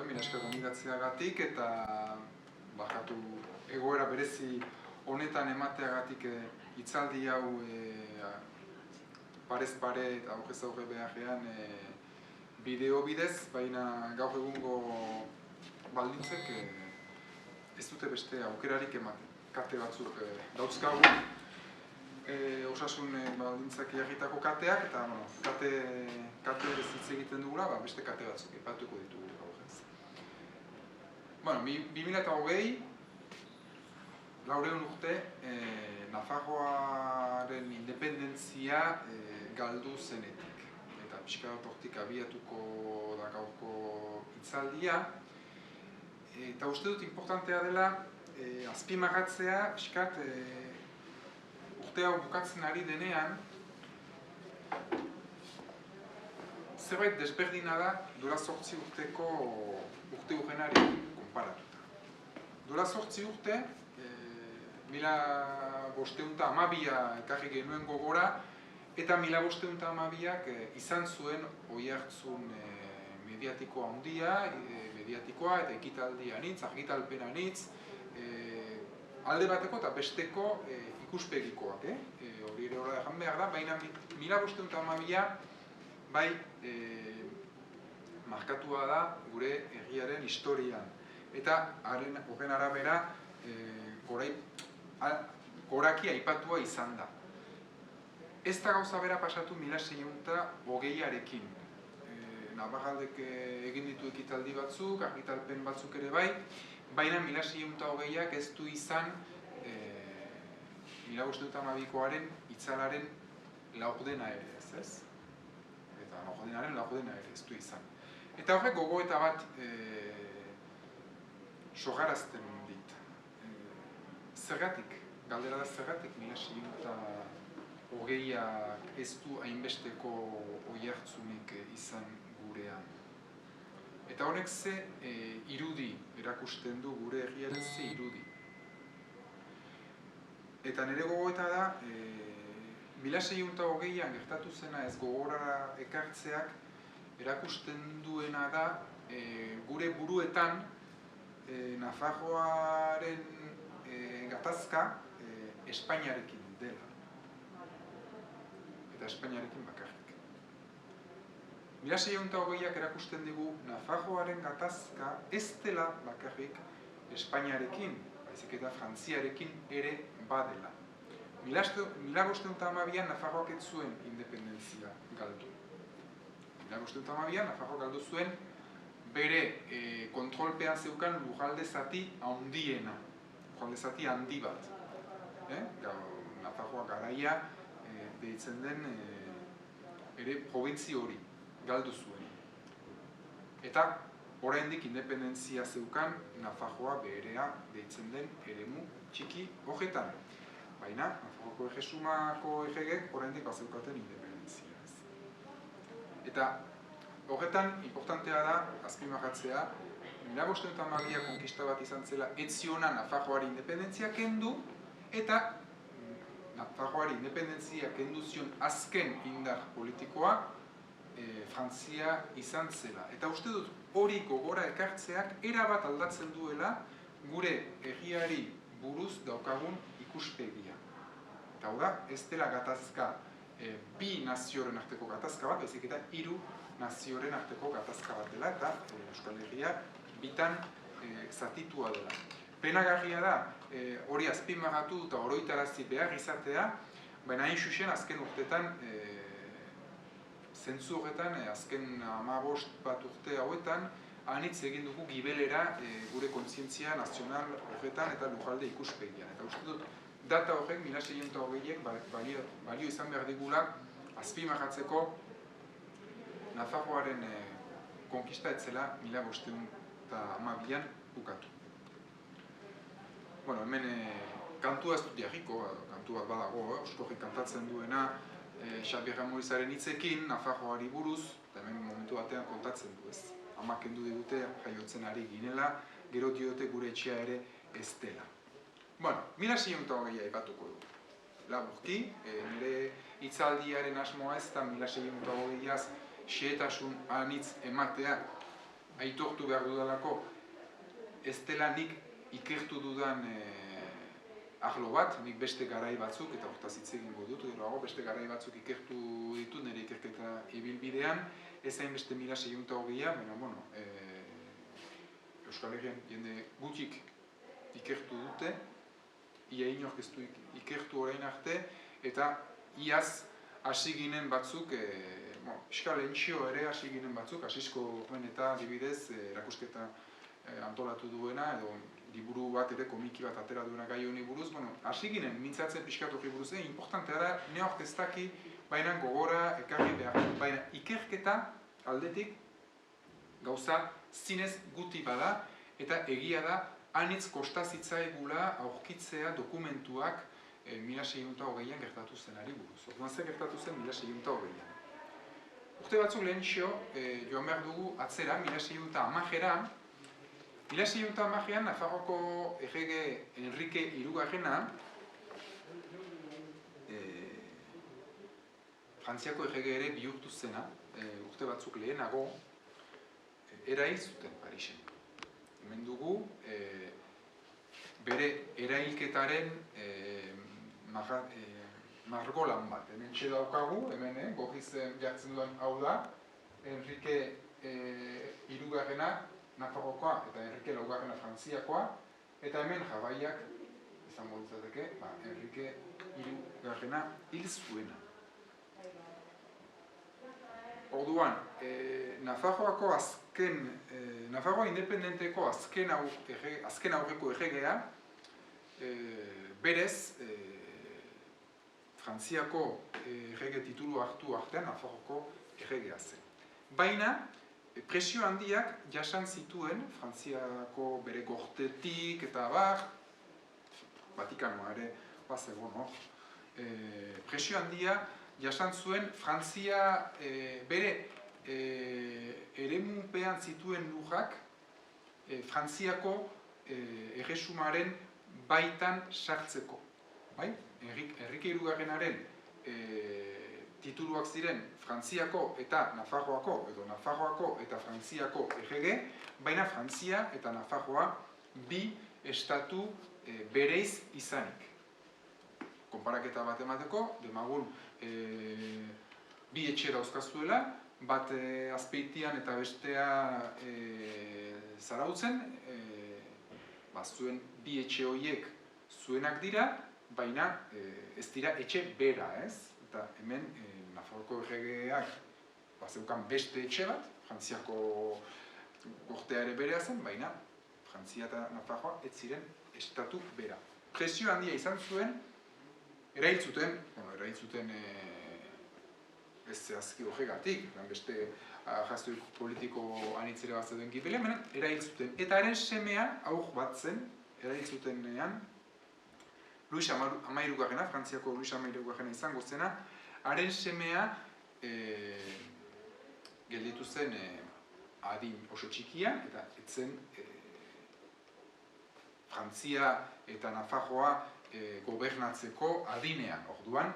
mila esker gonbidatzeagatik eta bakatu egoera berezi honetan emateagatik hitzaldi hau parez pare eta aurrez aurre beharrean bideo bidez, baina gaur egungo baldintzek ez dute beste aukerarik ematen. Kate batzuk dauzkagu, osasun baldintzak jarritako kateak, eta kate ez hitz egiten dugula, beste kate batzuk epatuko ditugu gaurrez. 2020, 400 urte, Nafarroaren independentzia galdu zenetik. Eta pixka bat hortik abiatuko da gaurko hitzaldia. Eta uste dut importantea dela azpimarratzea pixkat urte hau bukatzen ari denean zerbait desberdina da duela 8 urteko urte urrenari konparatuta. Duela 8 urte, 1512 ekarri genuen gogora, eta 1512ak izan zuen oihartzun mediatikoa handia, mediatikoa eta ekitaldi anitz, argitalpen anitz, alde bateko eta besteko ikuspegikoak, hori ere horra egan behar da, baina 1512 bai markatua da gure herriaren historian. Eta horren arabera goraki aipatua izan da. Ez da gauza bera pasatu 1620arekin. Navarraldek egin ditu ekitaldi batzuk, argitalpen batzuk ere bai, baina 1620ak ez du izan 1512koaren itzalaren laurdena ere, ez? Eta laurdenaren ere ez du izan. Eta horrek gogoeta bat sogarazten dit. Zergatik, galdera da zergatik 1620ak ez du hainbesteko oihartzunik izan gurean. Eta honek ze irudi erakusten du gure herriaren ze irudi. Eta nire gogoeta da, 1620an gertatu zena ez gogora ekartzeak erakusten duena da gure buruetan Nafarroaren gatazka Espainiarekin dela. Eta Espainiarekin bakarrik. 1620ak erakusten digu Nafarroaren gatazka ez dela bakarrik Espainiarekin, baizik eta Frantziarekin ere badela. 1512an Nafarroak ez zuen independentzia galdu. 1512an Nafarroak galdu zuen bere kontrolpean zeukan lurralde zati handiena, lurralde zati handi bat. Nafarroa garaia deitzen den ere probintzi hori galdu zuen. Eta oraindik independentzia zeukan Nafarroa berea deitzen den eremu txiki horretan. Baina, Nafarroako erresumako erregek oraindik bazeukaten independentzia. Eta horretan, importantea da, azpimarratzea, 1512 konkista bat izan zela ez ziona Nafarroari independentzia kendu, eta Nafarroari independentzia kendu zion azken indar politikoa Frantzia izan zela. Eta uste dut hori gogora ekartzeak erabat aldatzen duela gure herriari buruz daukagun ikuspegia. Eta hau da, ez dela gatazka bi nazioren arteko gatazka bat, baizik eta 3 nazioren arteko gatazka bat dela, eta Euskal Herria bitan zatitua dela. Penagarria da, hori azpimarratu eta oroitarazi behar izatea, baina hain xuxen azken urtetan, zentzu horretan, azken 15 bat urte hauetan, anitz egin dugu gibelera gure kontzientzia nazional horretan eta lurralde ikuspegian. Eta uste dut, data horrek 1620ek balio izan behar digula azpimarratzeko Nafarroaren konkista etzela 1512an bukatu. Hemen kantua ez dut jarriko, kantu bat badago, Euskorrik kantatzen duena Xabier Amorizaren hitzekin, Nafarroari buruz, eta hemen momentu batean kontatzen du ez. Amak kendu digute jaiotzen ari ginela, gero diote gure etxea ere ez dela. 1620 aipatuko du. Laburki, nire hitzaldiaren asmoa ez da 1620az xehetasun anitz ematea, aitortu behar dudalako ez dela nik ikertu dudan arlo bat, nik beste garai batzuk, eta hortaz hitz egingo dut, geroago beste garai batzuk ikertu ditut nire ikerketa ibilbidean, ez hain beste 1620, baina, bueno, Euskal Herrian jende gutxik ikertu dute, ia inork ez du ikertu orain arte, eta iaz hasi ginen batzuk, Euskal Entxio ere hasi ginen batzuk, Asisko eta adibidez erakusketa antolatu duena, edo liburu bat ere komiki bat atera duena gai honi buruz, hasi ginen mintzatzen pixkat horri buruz, importantea da, ne hor ez daki, baina gogora ekarri behar, baina ikerketa aldetik gauza zinez guti bada, eta egia da, anitz kostazitzaigula aurkitzea dokumentuak 1620an gertatu zenari buruz. Orduan zer gertatu zen 1620an. Urte batzuk lehentxo joan behar dugu atzera, 1610an, 1610an Nafarroko errege Enrique Hirugarrena, Frantziako errege ere bihurtu zena, urte batzuk lehenago, erail zuten Parisen. Hemen dugu, bere erailketaren margolan bat. Hemen txe daukagu, hemen gorriz jartzen duen hau da, Enrique Hirugarrena Nafarrokoa eta Enrique Laugarrena Frantziakoa, eta hemen jabaiak, izango ditzateke, Enrique Hirugarrena hil zuena. Orduan, Nafarroako Nafarroa independenteko azken aurreko erregea, berez, Frantziako errege titulu hartu artean Nafarroko erregea zen. Baina, presio handiak jasan zituen, Frantziako bere gortetik eta abar, Vatikanoa ere, bazegon hor, presio handia jasan zuen Frantzia bere eremupean zituen lurrak Frantziako erresumaren baitan sartzeko. Enrique Hirugarrenaren tituluak ziren Frantziako eta Nafarroako, edo Nafarroako eta Frantziako errege, baina Frantzia eta Nafarroa bi estatu bereiz izanik. Konparaketa bat emateko, demagun bi etxe dauzkazuela, bat Azpeitian eta bestea Zarautzen, zuen bi etxe horiek zuenak dira, baina ez dira etxe bera, ez? Eta hemen Nafarroko erregeak zeukan beste etxe bat, Frantziako gortea ere berea zen, baina Frantzia eta Nafarroa ez ziren estatu bera. Presio handia izan zuen, erail zuten ez zehazki horregatik, beste arrazoi politiko anitzera bat zeuden gibele, erail zuten. Eta haren semea, aur bat zen, erail zutenean, Luis Amairugarrena, Frantziako Luis Amairugarrena izango zena, haren semea gelditu zen adin oso txikia, eta etzen Frantzia eta Nafarroa gobernatzeko adinean. Orduan,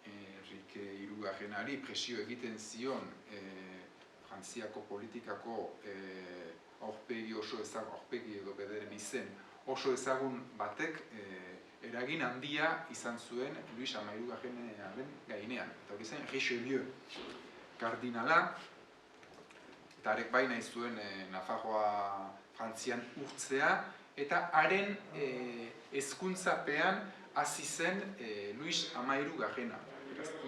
Enrique Hirugarrenari presio egiten zion Frantziako politikako aurpegi oso ezagun, aurpegi edo bederen izen oso ezagun batek eragin handia izan zuen Luis Amairugarrenaren gainean. Eta hori zen Richelieu kardinala, eta arek bai nahi zuen Nafarroa Frantzian urtzea, eta haren hezkuntzapean hasi zen Luis Amairugarrena.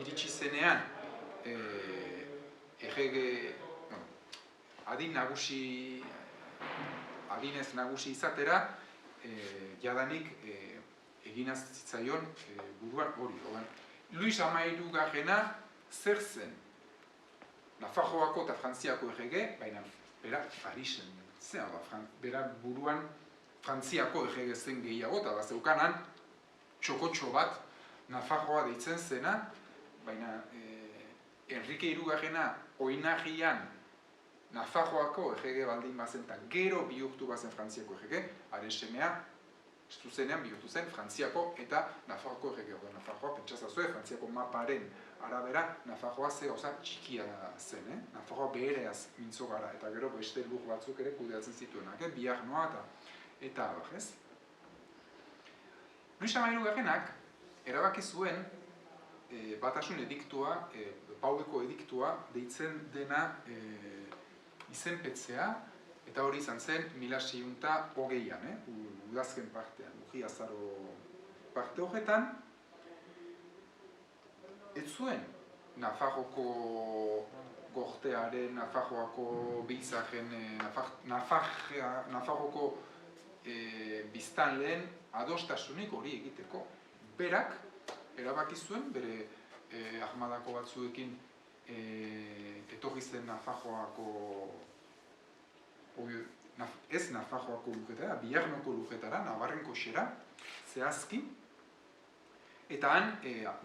Iritsi zenean adinez nagusi izatera, jadanik eginaz zitzaion buruan hori. Luis Amairugarrena zer zen? Nafarroako eta Frantziako errege, baina bera Parisen zen, bera buruan Frantziako errege zen gehiago, eta bazeukanan txokotxo bat Nafarroa deitzen zena, baina Enrique Hirugarrena oinarrian Nafarroako errege baldin bazen, eta gero bihurtu bazen Frantziako errege, haren semea zuzenean bihurtu zen Frantziako eta Nafarroako errege. Nafarroa, pentsazazue, Frantziako maparen arabera, Nafarroa ze gauza txikia zen, Nafarroa behereaz mintzo gara, eta gero beste lur batzuk ere kudeatzen zituenak, Biarnoa eta abar, ez? Luis Hamahirugarrenak erabaki zuen batasun ediktua, Paueko ediktua deitzen dena izenpetzea, eta hori izan zen 1620an, udazken partean, urriazaro parte horretan, ez zuen Nafarroako gortearen, Nafarroako biltzaren, Nafarroako biztanleen adostasunik hori egiteko. Berak erabaki zuen, bere armadako batzuekin etorri zen Nafarroako, ez Nafarroako lujetara, Biarnoko lujetara, Navarren koxera, zehazki, eta han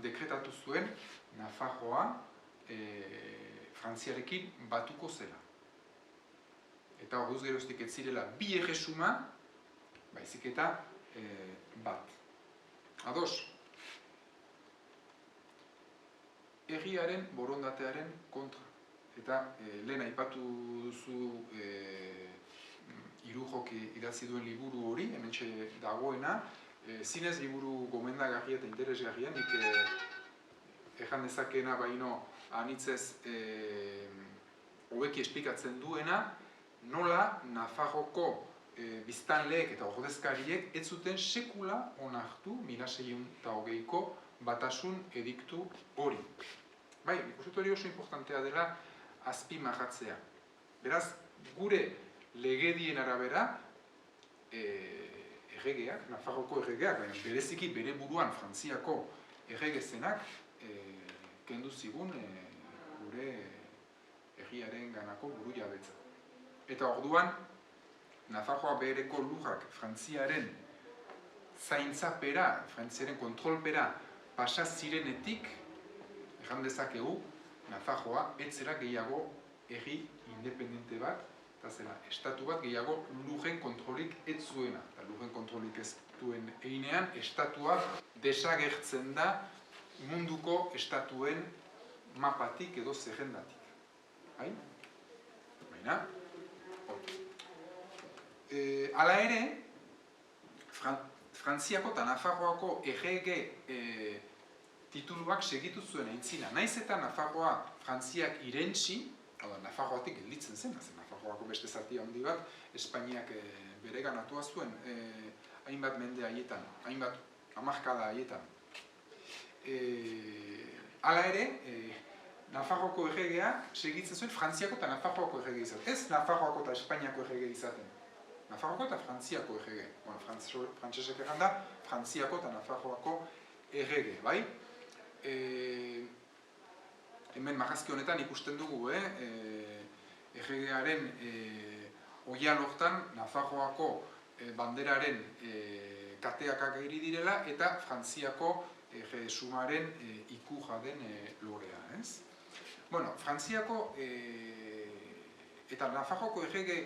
dekretatu zuen Nafarroa Frantziarekin batuko zela. Eta horrez geroztik ez zirela bi erresuma, baizik eta bat. Ados, herriaren borondatearen kontra. Eta lehen aipatu duzu Irujok idatzi duen liburu hori, hementxe dagoena, zinez liburu gomendagarria eta interesgarria, nik ejan dezakeena baino anitzez hobeki esplikatzen duena, nola Nafarroko biztanleek eta ordezkariek ez zuten sekula onartu 1620ko batasun ediktu hori. Bai, nik uste hori oso importantea dela azpimarratzea. Beraz, gure legedien arabera, erregeak, Nafarroko erregeak, baina bereziki bere buruan Frantziako erregezenak kendu zigun gure herriaren ganako buru jabetza. Eta orduan, Nafarroa behereko lurrak Frantziaren zaintzapera, Frantziaren kontrolpera pasa zirenetik, erran dezakegu, Nafarroa ez zela gehiago herri independente bat, eta zela estatu bat gehiago lurren kontrolik ez zuena. Eta lurren kontrolik ez duen einean, estatua desagertzen da munduko estatuen mapatik edo zerrendatik. Baina, hala ere, Frantziako eta Nafarroako errege tituluak segitu zuen aintzina. Naiz eta Nafarroa Frantziak irentsi, Nafarroatik gelditzen zen, Nafarroako beste zati handi bat, Espainiak bereganatua zuen hainbat mende haietan, hainbat hamarkada haietan. Hala ere, Nafarroako erregea segitzen zuen Frantziako eta Nafarroako errege izaten. Ez Nafarroako eta Espainiako errege izaten. Nafarroako eta Frantziako errege. Frantsesek erran da, Frantziako eta Nafarroako errege, bai? Hemen marrazki honetan ikusten dugu, erregearen oial hortan Nafarroako banderaren kateak ageri direla eta Frantziako erresumaren ikurra den lorea, ez? Bueno, Frantziako eta Nafarroako errege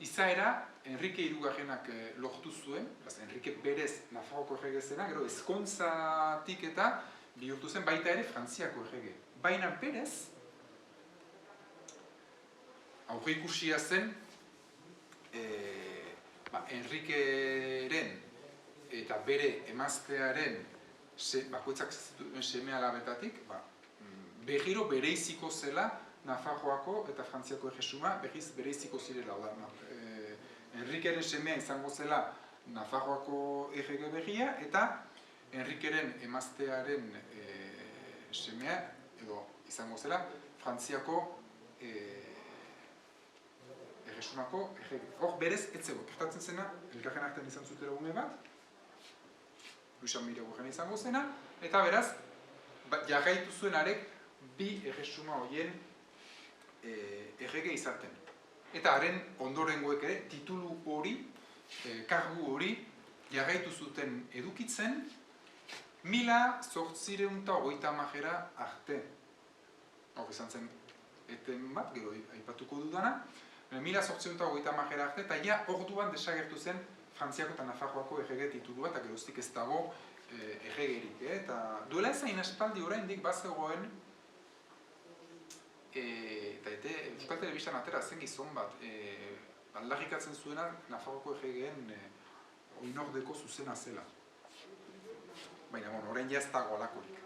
izaera Enrique Hirugarrenak lortu zuen, Enrique berez Nafarroako errege zena, gero ezkontzatik eta bihurtu zen baita ere Frantziako errege. Baina berez, aurreikusia zen, Enriqueren eta bere emaztearen bakoitzak zituen seme alabetatik, berriro bereiziko zela Nafarroako eta Frantziako erresuma, berriz bereiziko zirela. Enriqueren semea izango zela Nafarroako errege berria, eta Enriqueren emaztearen semea, edo izango zela, Frantziako erresumako errege. Hor berez, ez zego, gertatzen zena, elkarren artean izan zutela une bat, Luis Hamahirugarren izango zena, eta beraz, jarraitu zuen arek bi erresuma horien errege izaten. Eta haren ondorengoek ere, titulu hori, kargu hori, jarraitu zuten edukitzen, 1830 arte. Hor izan zen eten bat, gero aipatuko dudana, 1830 arte, eta ja orduan desagertu zen Frantziako eta Nafarroako errege titulua, eta geroztik ez dago erregerik, eta duela ezain aspaldi oraindik bazegoen, eta Euskal Telebistan atera zen gizon bat, aldarrikatzen zuena Nafarroako erregeen oinordeko zuzena zela. Baina, orain ja ez dago alakorik.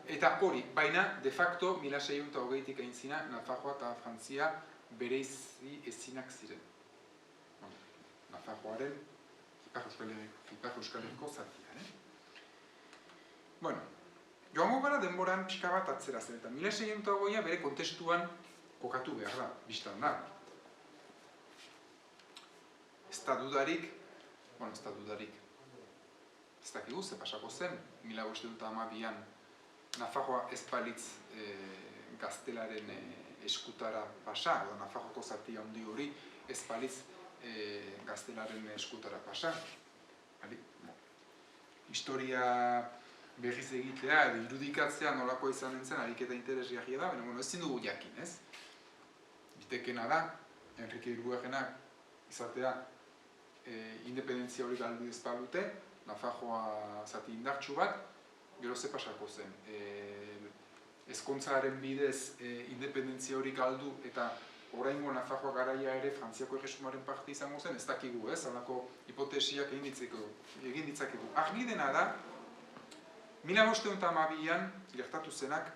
Eta hori, baina, de facto, 1620tik aintzina, Nafarroa eta Frantzia bereizi ezinak ziren. Nafarroaren Ipar Euskal Herriko zatia. Bueno, joango gara denboran pixka bat atzera zen, eta 1620a bere kontestuan kokatu behar da, biztan da. Ez da dudarik, ez dakigu ze pasako zen, 1512an Nafarroa ez balitz gaztelaren eskutara pasa, edo Nafarroako zati handi hori ez balitz gaztelaren eskutara pasa. Historia berriz egitea edo irudikatzea nolako izan nintzen ariketa interesgarria da, baina ezin dugu jakin, ez? Bitekena da, Enrique Hirugarrenak izatea independentzia hori galdu ez balute, Nafarroa zati indartsu bat, gero ze pasako zen. Ezkontzaren bidez independentzia hori galdu eta oraingo Nafarroa garaia ere Frantziako erresumaren parte izango zen, ez dakigu, ez? Halako hipotesiak egin ditzakegu. Argi dena da, 1512an gertatu zenak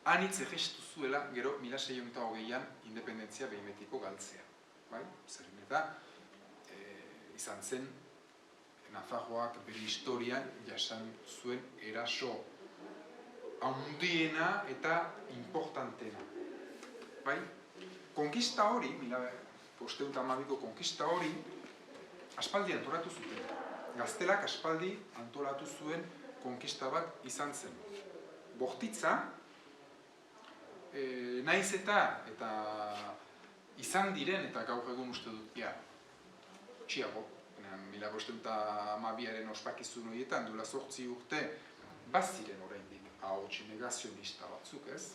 anitz errestu zuela gero 1620an independentzia behin betiko galtzea. Zeren eta izan zen Nafarroak bere historian jasan zuen eraso handiena eta importantena. Konkista hori, 1512ko konkista hori, aspaldi antolatu zuten. Gaztelak aspaldi antolatu zuen konkista bat izan zen. Bortitza, naiz eta izan diren, eta gaur egun uste dut, txiago, 1512aren ospakizun horietan, duela 8 urte, baziren oraindik ahots negazionista batzuk, ez?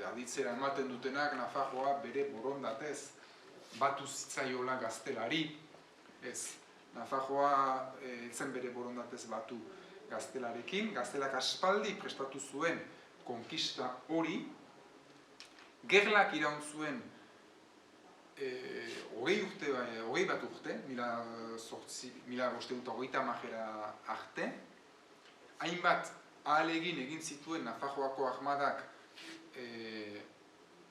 Aditzera ematen dutenak Nafarroa bere borondatez batu zitzaiola gaztelari, ez? Nafarroa zen bere borondatez batu gaztelarekin, gaztelak aspaldi prestatu zuen konkista hori, gerlak iraun zuen 20 bat urte, 1530 arte, hainbat ahalegin egin zituen Nafarroako armadak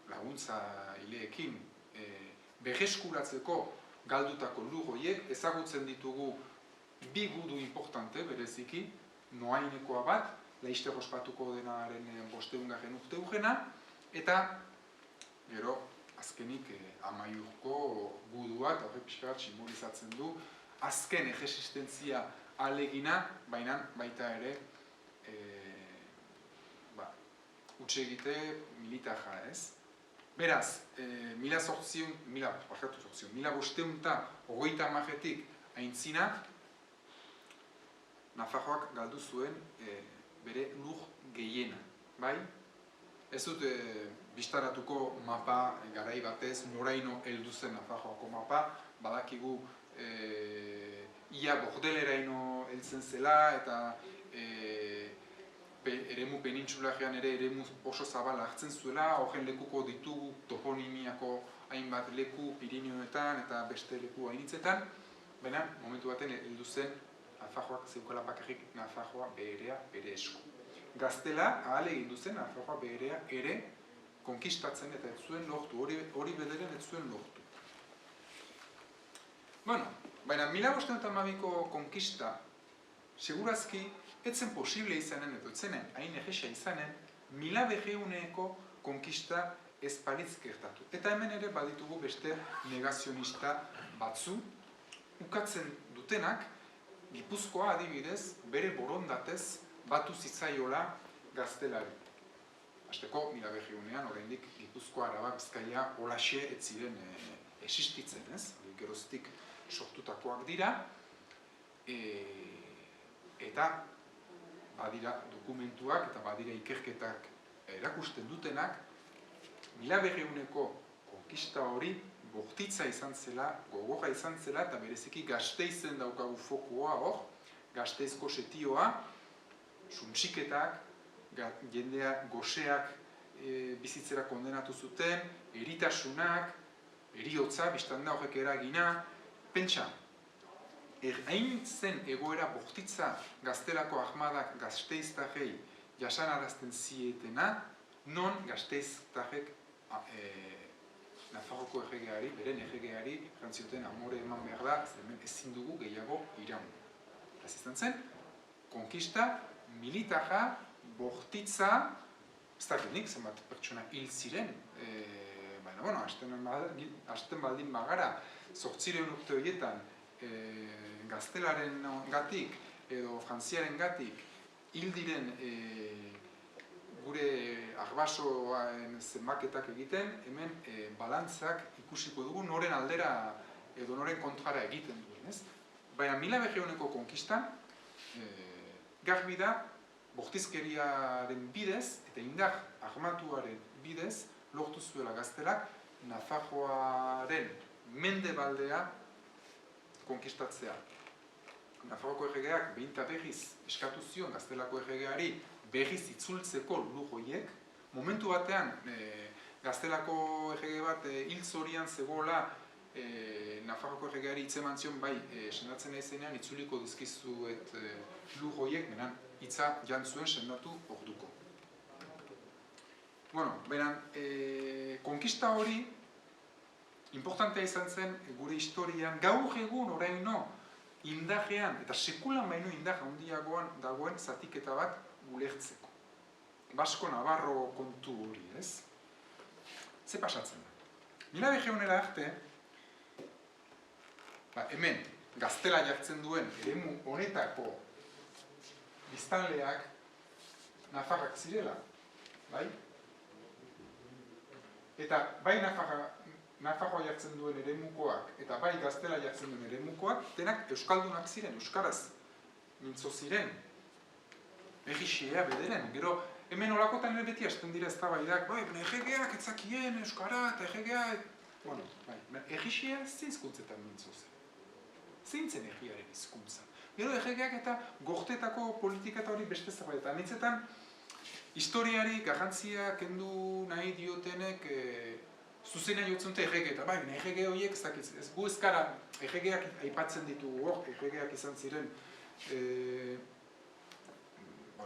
laguntza hileekin berreskuratzeko galdutako lur horiek, ezagutzen ditugu bi gudu importante bereziki, Noainekoa bat, Laister ospatuko denaren 500. urte urrena, eta gero azkenik Amaiurko gudua, eta horrek pixka bat simbolizatzen du, azken erresistentzia ahalegina, baina baita ere hutsegite militarra, ez? Beraz, 1530tik aintzina, Nafarroak galdu zuen bere lur gehiena, bai? Ez dut bistaratuko mapa garai batez, noraino heldu zen Nafarroako mapa, badakigu ia Bordeleraino heltzen zela, eta eremu penintsularrean ere eremu oso zabala hartzen zuela, horren lekuko ditugu toponimiako hainbat leku Pirineoetan eta beste leku hainitzetan, baina momentu baten heldu zen Nafarroak zeukala bakarrik Nafarroa beherea bere esku. Gaztela ahalegin duzen Nafarroa beherea ere konkistatzen eta ez zuen lortu, hori bederen ez zuen lortu. Bueno, baina 1512ko konkista segurazki etzen posible izanen edo etzenen hain erresa izanen 1200eko konkista ez balitz gertatu. Eta hemen ere baditugu beste negazionista batzu ukatzen dutenak Gipuzkoa adibidez bere borondatez batu zitzaiola gaztelari. Hasteko 1200ean oraindik Gipuzkoa, Araba, Bizkaia holaxe ez ziren existitzen, ez? Geroztik sortutakoak dira, eta badira dokumentuak eta badira ikerketak erakusten dutenak 1200eko konkista hori bortitza izan zela, gogorra izan zela, eta bereziki Gasteizen daukagu fokua hor, Gasteizko setioa, suntsiketak, jendea goseak bizitzera kondenatu zuten, eritasunak, eriotza, biztanda horrek eragina, pentsa, hain zen egoera bortitza Gaztelako ahmadak Gasteiztarrei jasanarazten zietena, non Gasteiztarrek Nafarroko erregeari, beren erregeari, frantzioten amore eman behar da, hemen ezin dugu gehiago iraun. Ez izan zen, konkista, militarra, bortitza, ez dakit zenbat pertsona hil ziren, baina, bueno, hasten baldin bagara, 800 urte horietan, gaztelaren gatik, edo frantziaren gatik, hil diren gure arbasoen zenbaketak egiten, hemen balantzak ikusiko dugu noren aldera edo noren kontrara egiten duen, ez? Baina 1900-eko konkistan, garbi da, bortizkeriaren bidez eta indar armatuaren bidez lortu zuela Gaztelak Nafarroaren mendebaldea konkistatzea. Nafarroko erregeak behin eta berriz eskatu zion Gaztelako erregeari berriz itzultzeko lur horiek. Momentu batean, Gaztelako errege bat hil zorian zegoela Nafarroko erregeari hitzeman zion, bai, sendatzen nahi zenean itzuliko dizkizuet lur horiek, benan hitza jantzuen sendatu orduko. Bueno, beran, konkista hori importantea izan zen gure historian, gaur egun oraino indajean, eta sekulan baino indar handiagoan dagoen zatiketa bat ulertzeko. Basko-Navarro kontu hori, ez? Ze pasatzen da? 1900-era arte, hemen Gaztela jartzen duen eremu honetako biztanleak Nafarrak zirela, bai? Eta bai Nafarroa jartzen duen eremukoak eta bai Gaztela jartzen duen eremukoak denak euskaldunak ziren, euskaraz mintzo ziren, egixea bederen. Gero, hemen olakotan ere beti hasten dira eztabaidak, bai, egegeak etzakien euskara eta egegeak... Bueno, bai, egixea zein hizkuntzetan mintzo zen. Zein zen egiaren hizkuntza. Gero, egegeak eta gortetako politika eta hori beste zerbait. Eta nintzetan, historiari garrantzia kendu nahi diotenek zuzena jotzen dute egege, eta bai, egege horiek ez dakit, gu ezkara egegeak aipatzen ditugu hor, egegeak izan ziren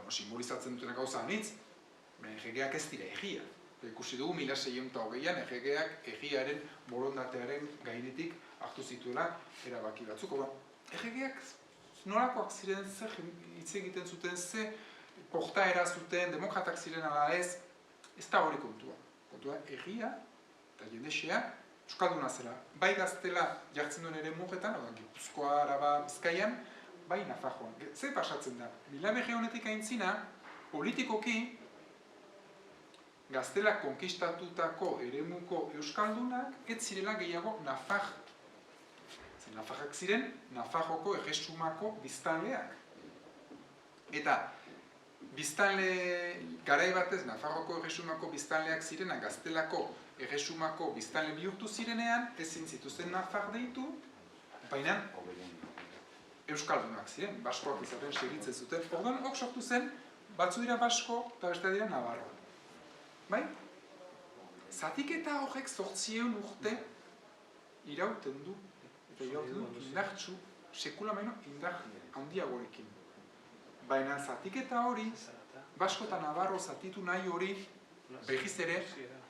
simbolizatzen dutena gauza anitz, egegeak ez dira egia. Ikusi dugu 1620an egegeak egiaren borondatearen gainetik hartu zituela erabaki batzuk. Egegeak nolakoak ziren, zer hitz egiten zuten, ze portaera zuten, demokratak ziren ala ez da hori kontua. Kontua egia eta jendexea euskalduna zela. Bai Gaztela jartzen duen ere mugetan, Gipuzkoa, Araba, Bizkaian, bai Nafarroan. Zer pasatzen da? 1900-etik aintzina, politikoki Gaztelak konkistatutako eremuko euskaldunak ez zirela gehiago Nafar. Nafarrak ziren Nafarroko erresumako biztanleak. Eta biztanle garai batez Nafarroko erresumako biztanleak zirenak Gaztelako erresumako biztanle bihurtu zirenean, ezin zituzten Nafar deitu, baina euskaldunak ziren, baskoak izaten segitzen zuten. Orduan, hor sortu zen, batzu dira basko eta beste dira Navarro. Bai? Zatiketa horrek 800 urte irauten du, eta irauten du indartsu, sekula baino indar handiagorekin. Baina zatiketa hori, basko eta Navarro zatitu nahi hori, behiz ere,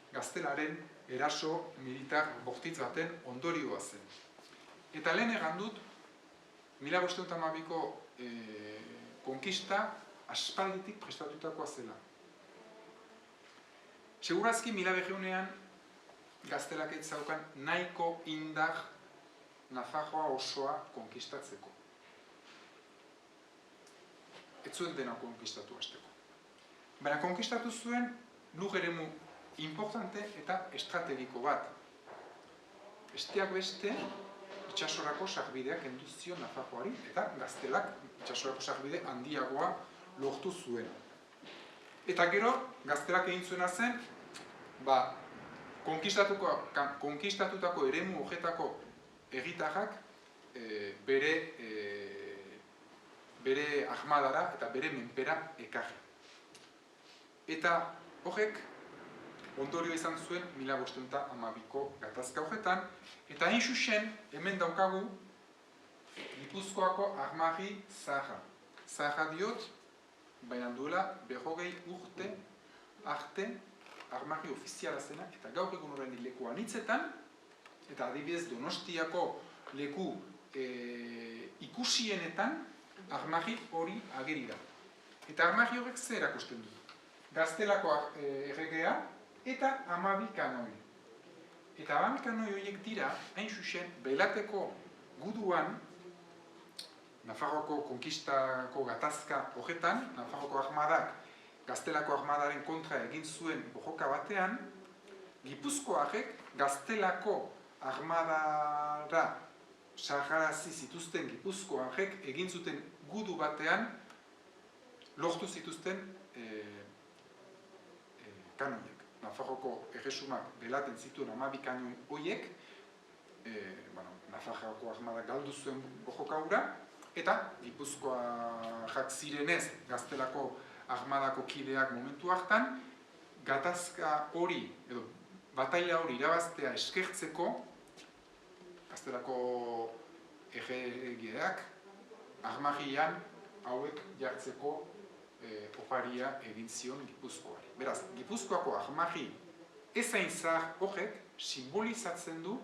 Gaztelaren eraso militar bortitz baten ondorioa zen. Eta lehen egan dut, 1512ko konkista aspalditik prestatutakoa zela. Segurazki 1900ean Gaztelak ez zaukan nahiko indar Nafarroa osoa konkistatzeko. Ez zuen dena konkistatu hasteko. Baina konkistatu zuen lur eremu importante eta estrategiko bat. Besteak beste, itxasorako sarbideak kendu zion Nafarroari eta Gaztelak itxasorako sarbide handiagoa lortu zuen. Eta gero, Gaztelak egin zuena zen, konkistatutako eremu horretako herritarrak bere ahmadara eta bere menpera ekarri. Eta horrek ondorio izan zuen 1512ko gatazka horretan, eta hain zuzen hemen daukagu Gipuzkoako armari zaharra. Zaharra diot, baina duela 40 urte arte armari ofiziala zena, eta gaur egun horrein leku anitzetan, eta adibidez Donostiako leku ikusienetan armari hori ageri da. Eta armari horrek zer erakusten du? Gaztelako erregea eta 12 kanoi. Eta 12 kanoi horiek dira, hain zuzen, Belateko guduan, Nafarroko konkistako gatazka horretan, Nafarroko armadak Gaztelako armadaren kontra egin zuen borroka batean, Gipuzkoarrek Gaztelako armadara sarrarazi zituzten Gipuzkoarrek egin zuten gudu batean lortu zituzten kanoiak. Nafarroko erresumak belaten zituen 12 kanoi horiek, Nafarroko armadak galdu zuen borroka hura, eta Gipuzkoarrak zirenez Gaztelako armadako kideak momentu hartan, gatazka hori, edo bataila hori irabaztea eskertzeko, Gaztelako erregeak armarian hauek jartzeko oparia egin zion Gipuzkoari. Beraz, Gipuzkoako armari ezain zahar horrek simbolizatzen du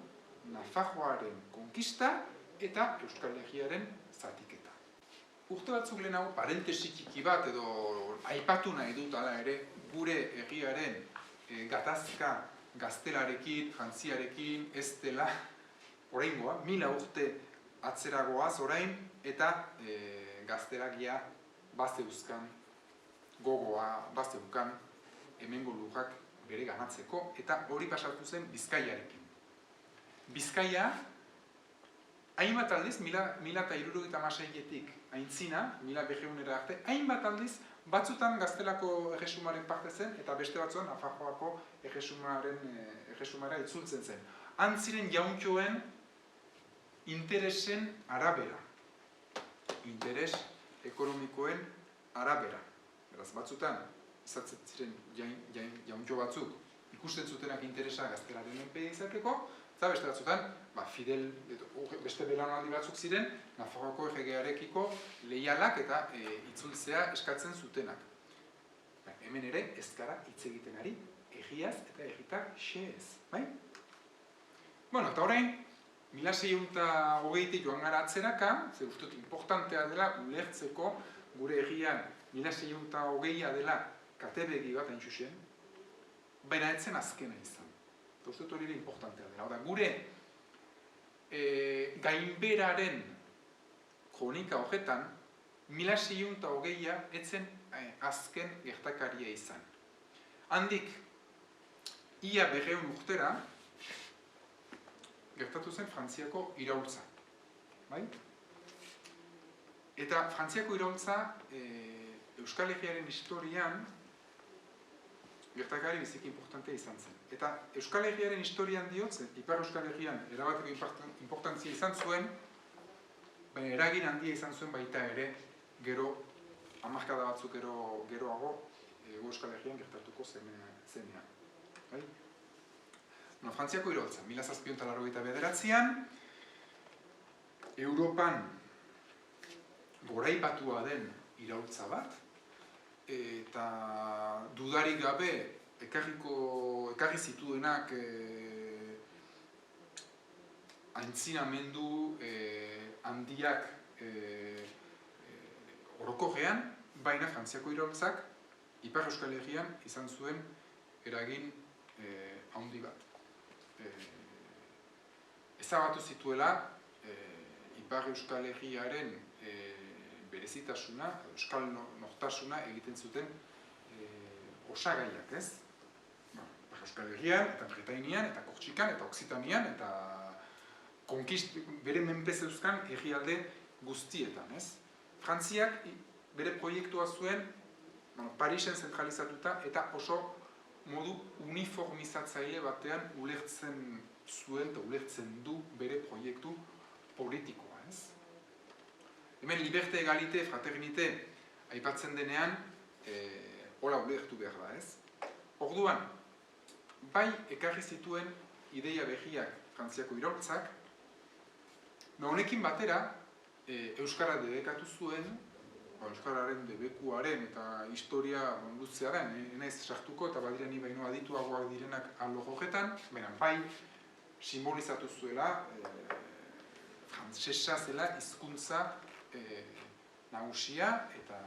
Nafarroaren konkista eta Euskal Herriaren zatiketa. Urte batzuk lehenago, parentesi txiki bat edo aipatu nahi dut ala ere gure herriaren gatazka gaztelarekin, frantziarekin, ez dela oraingoa, 1000 urte atzeragoaz orain, eta gaztelagia bazeuzkan gogoa, bazeukan hemengo lurrak bere ganatzeko, eta hori pasatu zen Bizkaiarekin. Bizkaia, hainbat aldiz, 1076-etik aintzina, 1200-era arte, hainbat aldiz, batzutan Gaztelako erresumaren parte zen, eta beste batzuan Nafarroako erresumara itzultzen zen. Antziren jauntxoen interesen arabera, interes ekonomikoen arabera. Beraz, batzutan, izatzen ziren jauntxo batzuk, ikusten zutenak interesa Gaztelaren menpe izateko, eta beste batzutan, Fidel, beste belaunaldi batzuk ziren, Nafarroako erregearekiko leialak eta itzultzea eskatzen zutenak. Hemen ere, ez gara hitz egiten ari, egiaz eta egitar xeez, bai? Bueno, eta orain, 1620-tik joan gara atzeraka, ze ustut importantea dela ulertzeko gure egian 1620 dela katebegi bat hain zuzen, baina etzen azkena izan. Eta ustut hori ere importantea dela. Oda, gure gainberaren kronika horretan, 1620 etzen azken gertakaria izan. Handik, ia 200 urtera, gertatu zen Frantziako iraultza. Bai? Eta Frantziako iraultza Euskal Herriaren historian gertakari biziki importantea izan zen. Eta Euskal Herriaren historian diotzen, Ipar Euskal Herrian erabateko importantzia izan zuen, baina eragin handia izan zuen baita ere, gero, hamarkada batzuk geroago, Euskal Herrian gertatuko zenean. Bai? Frantziako iraultza, 1789an, Europan goraipatua den iraultza bat, eta dudarik gabe ekarri zituenak aintzinamendu handiak orokorrean, baina Frantziako iraultzak Ipar Euskal Herrian izan zuen eragin handi bat. Ezabatu zituela Ipar Euskal Herriaren berezitasuna, euskal nortasuna egiten zuten osagaiak, ez? Ipar Euskal Herrian, eta Bretainian, eta Kortxikan, eta Oksitanian, eta bere menpez euskan herrialde guztietan, ez? Frantziak bere proiektua zuen Parisen zentralizatuta eta oso modu uniformizatzaile batean ulertzen zuen eta ulertzen du bere proiektu politikoa, ez? Hemen liberté, egalite, fraternite aipatzen denean, hola ulertu behar da, ez? Orduan, bai ekarri zituen ideia berriak Frantziako iraultzak, honekin batera, Euskara debekatu zuen, Euskararen debekuaren eta historia luzea naiz sartuko eta badira ni baino adituagoak direnak allo horretan, bai simbolizatu zuela frantsesa zela hizkuntza nagusia eta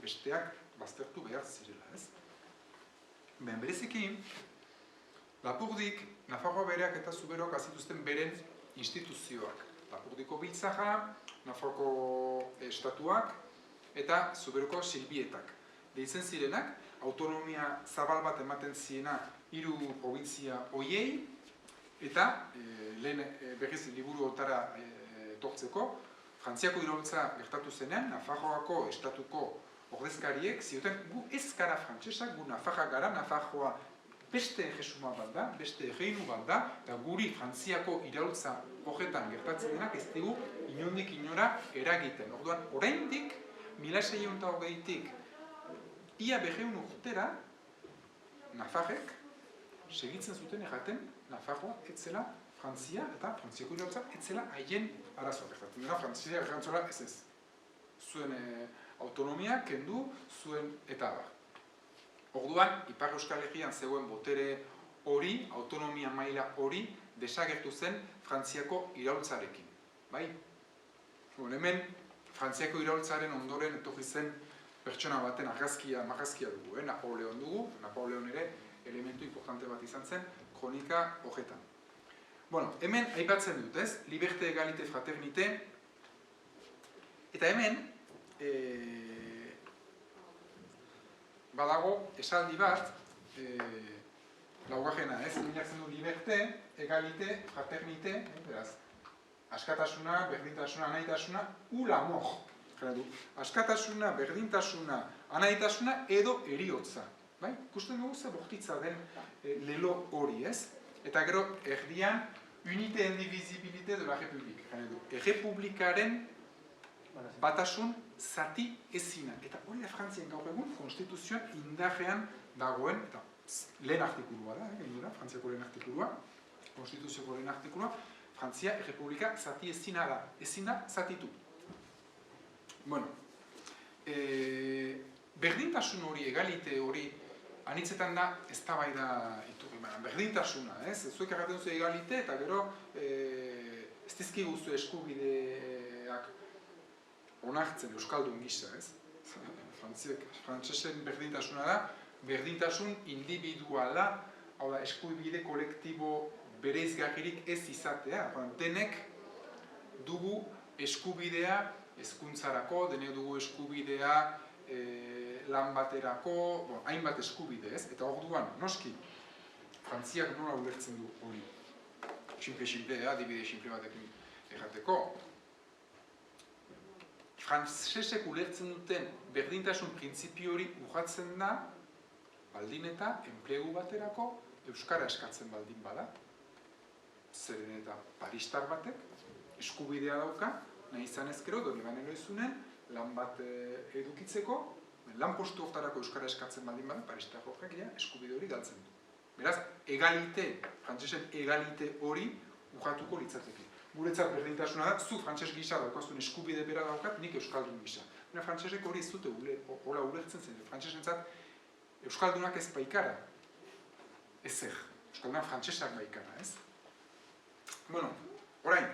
besteak baztertu behar zirela, ez? Bereziki, Lapurdik, Nafarroa bereak eta Zuberok azituzten beren instituzioak. Lapurdiko biltzaja, Nafarroko estatuak eta Zuberoko silbietak. Deitzen zirenak, autonomia zabal bat ematen ziena 3 provintzia hoiei, eta lehen berriz liburu hotara etortzeko, Frantziako iraultza gertatu zenean, Nafarroako estatuko ordezkariek zioten, gu ez gara frantsesak, gu Nafarra gara, Nafarroa beste erresuma bat da, beste erreinu bat da, eta guri Frantziako iraultza horretan gertatzen denak ez dugu inondik inora eragiten. Orduan, oraindik 1620tik ia 200 urtera Nafarrek segitzen zuten erraten Nafarroa etzela Frantzia eta Frantziako iraultza etzela haien arazoa gertatzen dena. Frantzia errantzola ez. Zuen autonomia kendu zuen eta abar. Orduan, Ipar Euskal Herrian zegoen botere hori, autonomia maila hori, desagertu zen Frantziako iraultzarekin. Bai? Hemen, Frantziako iraultzaren ondoren etorri zen pertsona baten marrazkia dugu, Napoleon dugu. Napoleon ere elementu importante bat izan zen kronika horretan. Hemen aipatzen dut, ez? Liberté, egalite, fraternite. Eta hemen, badago esaldi bat, laugarrena, ez? Minatzen du liberté, egalite, fraternite, beraz, askatasuna, berdintasuna, anaitasuna, ou la mort. Askatasuna, berdintasuna, anaitasuna edo eriotza. Ikusten dugu ze bortitza den lelo hori, ez? Eta gero, erdian, unité indivisibilité de la République. Errepublikaren batasun zati ezina. Eta hori da Frantzian gaur egun, konstituzioan indarrean dagoen, eta lehen artikulua da, Frantziako lehen artikulua, konstituzioko lehen artikulua, Frantzia errepublika zati ezina da, ezin da zatitu. Berdintasun hori, egalite hori, anitzetan da, ez da bai da iturri, berdintasuna, ez? Zuek erraten duzu egalite, eta gero, ez dizki guztu eskubideak onartzen Euskaldun gisa, ez? Frantsesen berdintasuna da, berdintasun individuala, hau da, eskubide kolektibo bereizgarririk ez izatea. Denek dugu eskubidea hezkuntzarako, denek dugu eskubidea lan baterako, hainbat eskubide, ez? Eta orduan, noski, Frantziak nola ulertzen du hori. Simple, adibide simple batekin errateko. Frantsesek ulertzen duten berdintasun printzipio hori urratzen da, baldin eta enplegu baterako euskara eskatzen baldin bada. Zeren eta paristar batek eskubidea dauka, nahi izan ezkero, Donibane Loizunen, lan bat edukitzeko, lan postu hortarako euskara eskatzen baldin bada, paristar horrek eskubide hori galtzen du. Beraz, egalite, frantsesen egalite hori urratuko litzateke. Guretzat berdintasuna da, zu frantses gisa daukazun eskubide bera daukat, nik euskaldun gisa. Frantsesek hori ez dute hola ulertzen zen, frantsesentzat euskaldunak ez baikara. Ezer, euskaldunak frantsesak baikara, ez? Orain,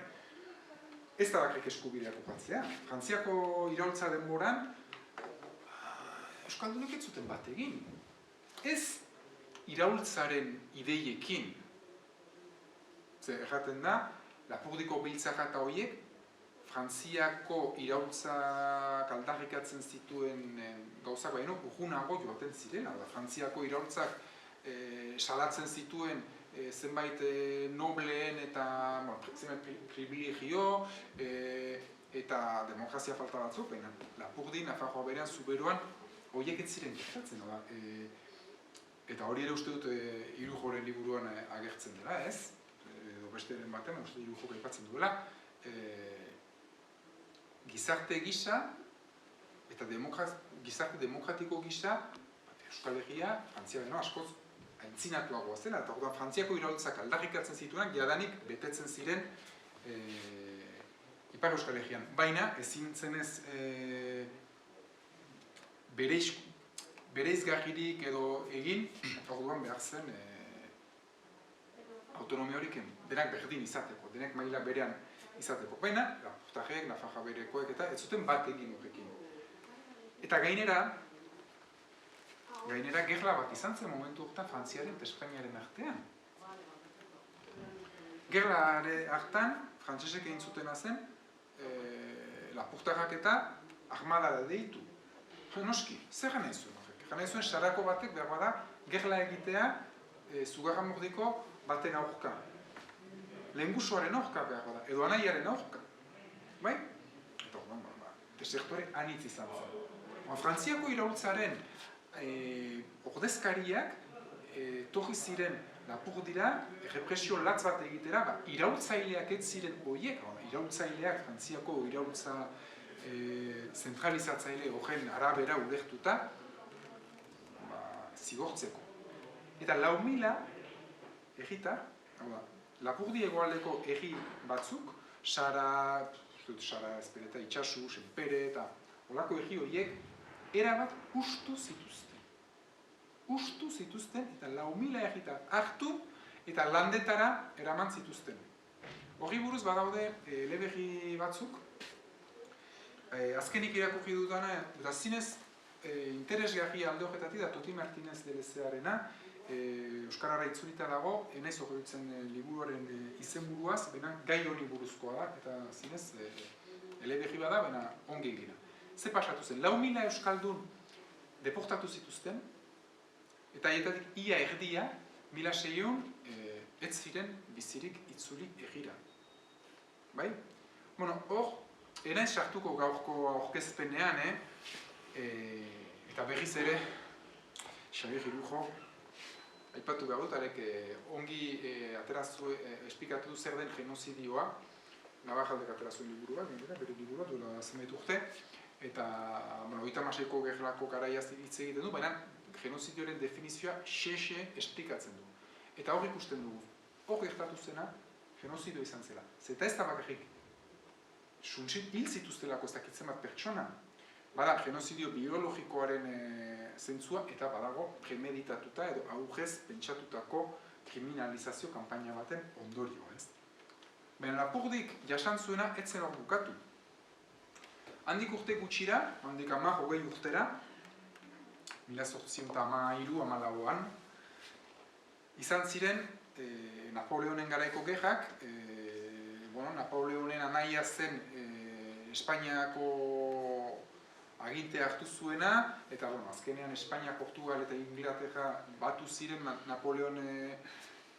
ez da bakrik eskubideak ukatzea. Frantziako iraultza denboran, euskaldunek ez zuten bat egin. Ez iraultzaren ideiekin. Zer, erraten da, Lapurdiko biltzaka eta horiek, Frantziako iraultzak aldarrikatzen zituen gauzak baino, urgunago joaten zirela. Frantziako iraultzak salatzen zituen zenbait nobleen eta zenbait privilegio eta demokrazia falta batzuk, baina Lapurdi, Nafarroa berean, Zuberoan, horiek ez ziren gertatzen. eta hori ere uste dut Irujoren liburuan agertzen dela, ez? Edo besteren batean, uste Irujok aipatzen duela, gizarte gisa eta gizarte demokratiko gisa Euskal Herria, Frantzia beno askoz aintzinatuagoa zela, eta orduan Frantziako iraultzak aldarrikatzen zituenak jadanik betetzen ziren Ipar Euskal Herrian. Baina ezin zenez bereizgarririk edo egin, orduan behar zen autonomia horik denak berdin izateko, denak maila berean izateko. Baina, Lapurtarrek, Nafarroa berekoek eta ez zuten bat egin horrekin. Eta gainera gerla bat izan zen momentu horretan Frantziaren eta Espainiaren artean. Gerla hartan, frantsesek egin zutena zen, Lapurtarrak eta armadara deitu. Noski, zer gana izuen horrek? Gana izuen sarako batek behar bada gerla egitea Zugarramurdiko baten aurka. Lehengusuaren aurka behar bada, edo anaiaren aurka. Bai? Eta orduan, desertore anitz izan zen. Frantziako iraultzaren ordezkariak torri ziren Lapurdira, represio latz bat egitera, iraultzaileak ez ziren horiek, iraultzaileak, Frantziako iraultza zentralizatzaile horren arabera ulertuta zigortzeko. Eta 4.000 erritar, Lapurdi hegoaldeko erri batzuk, Sara, Ezpereta, Itxasu, Senpere eta holako erri horiek erabat hustu zituzten. Hustu zituzten eta 4.000 erritar hartu eta landetara eraman zituzten. Horri buruz badaude eleberri batzuk, azkenik irakurri dudana, eta zinez interesgarri alde horretatik da Toti Martinez de Lezearena, Euskarara itzulita dago, enaiz horretzen liburuaren izenburuaz, baina gai honi buruzkoa da, eta zinez eleberri bada, baina ongi egina. Ze pasatu zen, 4.000 euskaldun deportatu zituzten, eta haietatik ia erdia, 1.600 ez ziren bizirik itzuli egira. Bai? Bueno, hor, enaiz sartuko gaurko aurkezpenean, eta berriz ere, Xabier Irujo, aipatu behar dut, arek ongi esplikatu zer den genozidioa, Navarraldek aterazuen liburua, bere liburua, duela zenbait urte, eta 36ko gerlako garaiaz hitz egiten du, baina genozidioaren definizioa xexe esplikatzen du. Eta hor ikusten dugu, hor gertatu zena, genozidio izan zela. Zeta ez da bakarrik, suntsit hil zituztelako ez dakitzen bat pertsona, bada genozidio biologikoaren zentzua eta badago premeditatuta edo aurrez pentsatutako kriminalizazio kanpaina baten ondorioa, ez? Baina Lapurdik jasan zuena ez zen hor bukatu. Handik urte gutxira, handik 10-20 urtera, 1813-14 izan ziren Napoleonen garaiko gerrak, Napoleonen anaia zen Espainiako agintea hartu zuena, eta azkenean Espainia, Portugal eta Inglaterra batu ziren Napoleon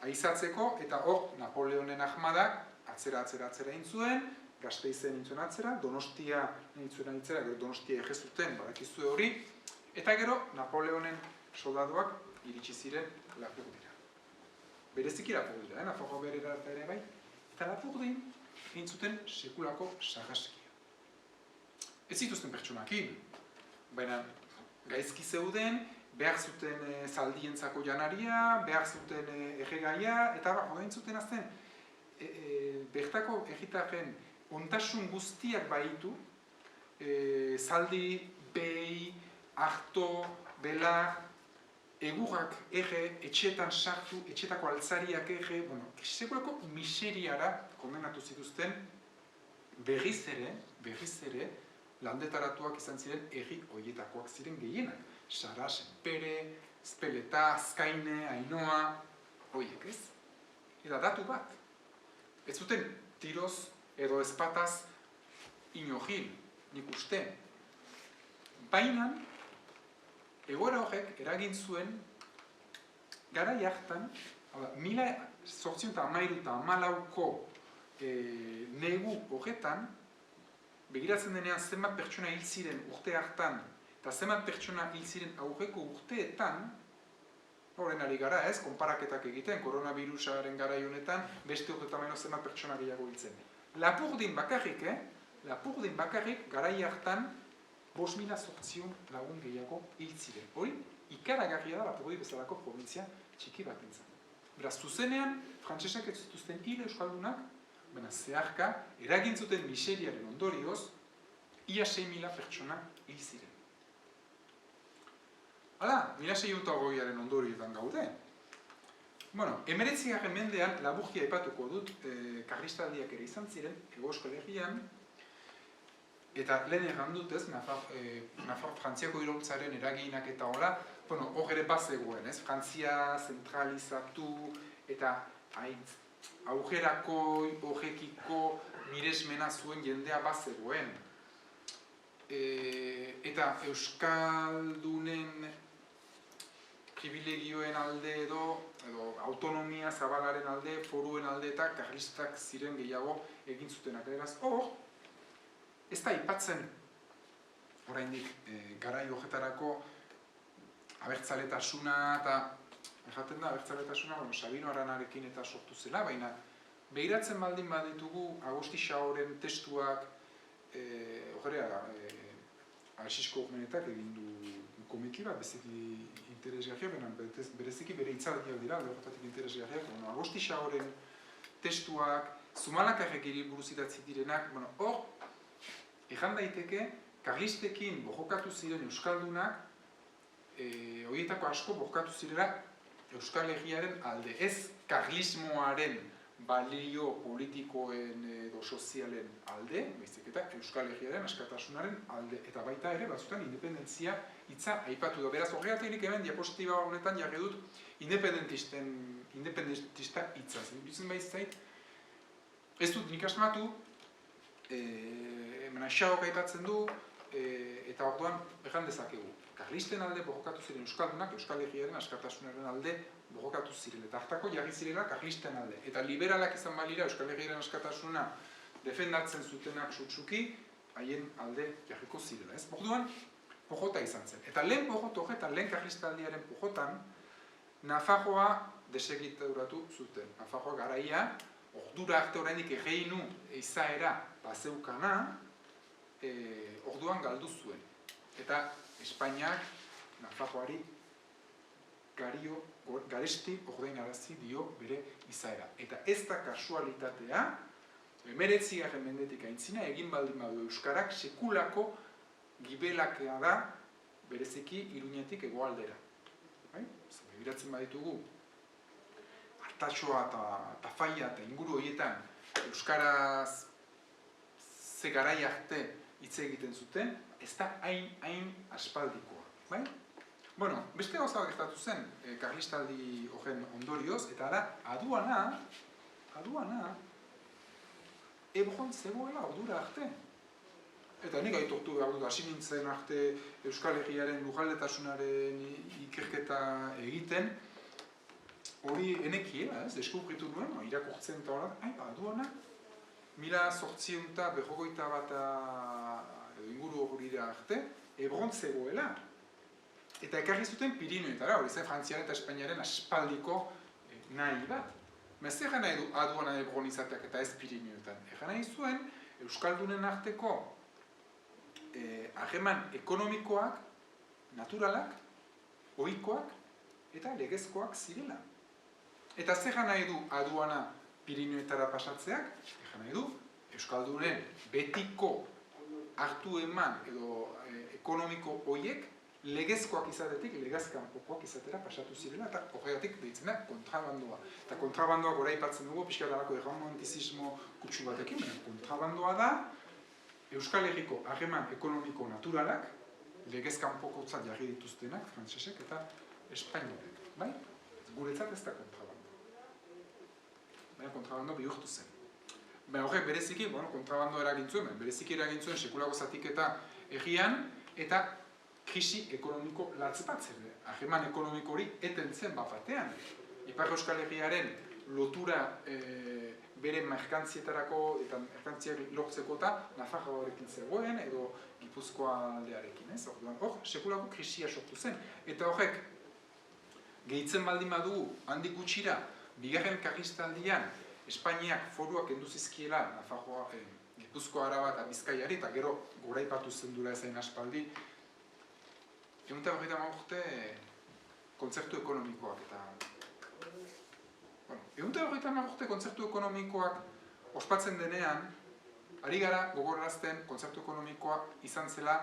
aizatzeko, eta hor Napoleonen ahmadak atzera egin zuen, Gasteizen nintzuen atzera, Donostia nintzuen atzera, gero Donostia egezuten, badakizue hori, eta gero Napoleonen soldaduak iritsi ziren Lapurdira. Bereziki Lapurdira, Nafarroa berera ere bai, eta Lapurdin nintzuten sekulako sarraskia. Ez zituzten pertsonakin, baina gaizki zeuden, behar zuten zaldientzako janaria, behar zuten erregaia, eta horrein zuten azten, bertako erritarren ontasun guztiak baitu, zaldi, behi, arto, belar, egurrak etxeetan sartu, etxetako altzariak sekulako miseriara kondenatu zituzten berriz ere, landetaratuak izan ziren erri horietakoak ziren gehienak. Sara, Senpere, Ezpeleta, Azkaine, Ainoa, horiek ez? Eta datu bat. Ez zuten tiroz edo ezpataz inohil, nik uste. Baina, egoera horrek eragin zuen garai hartan, 1813-14 negu horretan, begiratzen denean zenbat pertsona hil ziren urte hartan, eta zenbat pertsona hil ziren aurreko urteetan, Horren ari gara, ez, konparaketak egiten, koronavirusaren garai honetan, beste urtetamaino zenbat pertsona gehiago hiltzen. Lapurdin bakarrik, garai hartan, 5.800 lagun gehiago hil ziren. Hori, ikaragarria da Lapurdi bezalako provintzia txiki bat entzat. Beraz, zuzenean, frantsesak ez zituzten hil euskaldunak, baina zeharka, eragin zuten miseriaren ondorioz, ia 6.000 pertsona hil ziren. Hala, 1620aren ondorioetan gaude. Bueno, 19. mendean, laburgia aipatuko dut, karlistaldiak ere izan ziren, Hego Euskal Herrian, eta lehen erran dut ez, Frantziako iraultzaren eraginak eta hola, bueno, hor ere bazegoen, ez? Frantzia zentralizatu eta augerako, horrekiko miresmena zuen jendea bazegoen. Eta euskaldunen privilegioen alde edo autonomia zabalaren alde, foruen alde eta karlistak ziren gehiago egin zutenak. Eraz, hor, ez da aipatzen oraindik garai horretarako abertzaletasuna eta erraten da abertzaletasuna Sabino Aranarekin eta sortu zela, baina behiratzen baldin baditugu Agosti Xaoren testuak horrea Asisko Urmenetak egin du komiki bat, beziki interesgarriak, bereziki bere hitzaldiak dira, horretatik interesgarriak, Agosti Xaoren testuak, Zumalakarrek buruz idatzi direnak, hor, ejan daiteke, karlistekin bojokatu ziren euskaldunak, horietako asko bojokatu zirela Euskal Herriaren alde, ez karlismoaren balio politikoen edo sozialen alde, baizik eta Euskal Herriaren askatasunaren alde, eta baita ere, batzutan, independentzia hitza aipatu da. Beraz, horregatik hemen diapositiba honetan jarri dut independentista hitza. Zenbitzen baitzait, ez dut nik asmatu, Xaok aipatzen du, eta orduan behan dezakegu. Karlisten alde borrokatu ziren euskaldunak, Euskal Herriaren askatasunaren alde borrokatu ziren. Eta hartako jarri zirela karlisten alde. Eta liberalak izan balira Euskal Herriaren askatasuna defendatzen zutenak sutsuki, haien alde jarriko zirela. Orduan, pojota izan zen. Eta lehen pojoto horretan, lehen karlistaldiaren pojotan, Nafarroa desegituratu zuten. Nafarroa garaia, ordura arte oraindik erreinu izaera bazeukana, orduan galdu zuen. Eta Espainiak Nafarroari garesti ordainarazi dio bere izaera. Eta ez da kasualitatea, 19. mendetik aintzina egin baldin badu euskarak sekulako gibelakea da bereziki Iruñetik hegoaldera. Begiratzen baditugu, Artatxoa eta Tafaia eta inguru horietan euskaraz ze garai arte hitz egiten zuten, ez da hain aspaldikoa. Bueno, beste gauza gertatu zen karlistaldi horren ondorioz, eta da, aduana, Ebron zegoela ordura arte. Eta nik aitortu behar dut, hasi nintzen arte Euskal Herriaren lujaldetasunaren ikerketa egiten, hori enekiela, ez, deskubritu nuen, irakurtzen eta horak, aduana, 1851 inguru horira arte, Ebron zegoela. Eta ekarri zuten Pirinioetara, hori zen Frantziaren eta Espainiaren aspaldiko nahi bat. Zer nahi du aduana Ebron izateak eta ez Pirinioetan? Egan nahi zuen, euskaldunen arteko harreman ekonomikoak, naturalak, ohikoak eta legezkoak zirela. Eta zer nahi du aduana Pirinioetara pasatzeak? Egan nahi du, euskaldunen betiko hartu eman edo ekonomiko horiek legezkoak izatetik, legezkanpokoak izatera pasatu zirela, eta horregatik deitzen da kontrabandoa. Eta kontrabandoak gora aipatzen dugu, pixka dalako erromantizismo kutsu batekin, kontrabandoa da Euskal Herriko harreman ekonomiko naturalak legezkanpokotzat jarri dituztenak, frantsesek eta espainolek. Guretzat ez da kontrabandoa. Baina kontrabando bihurtu zen. Horrek bereziki, kontrabando eragintzuen, bereziki eragintzuen sekulako zatiketa herrian, eta krisi ekonomiko latz bat zen. Harreman ekonomiko hori eten zen batean. Ipar Euskal Herriaren lotura bere merkantzietarako eta merkantziak lortzeko eta Nafarroarekin zegoen edo Gipuzkoa aldearekin. Hor, sekulako krisia sortu zen. Eta horrek gehitzen baldin badugu, handik gutxira, bigarren karlistaldian, Espainiak foruak kendu zizkiela, Nafarroa, Gipuzkoa, Araba eta Bizkaiari, eta gero goraipatu zendula ezain aspaldi, 150 urte kontzertu ekonomikoak eta... 150 urte kontzertu ekonomikoak ospatzen denean, ari gara gogorarazten kontzertu ekonomikoa izan zela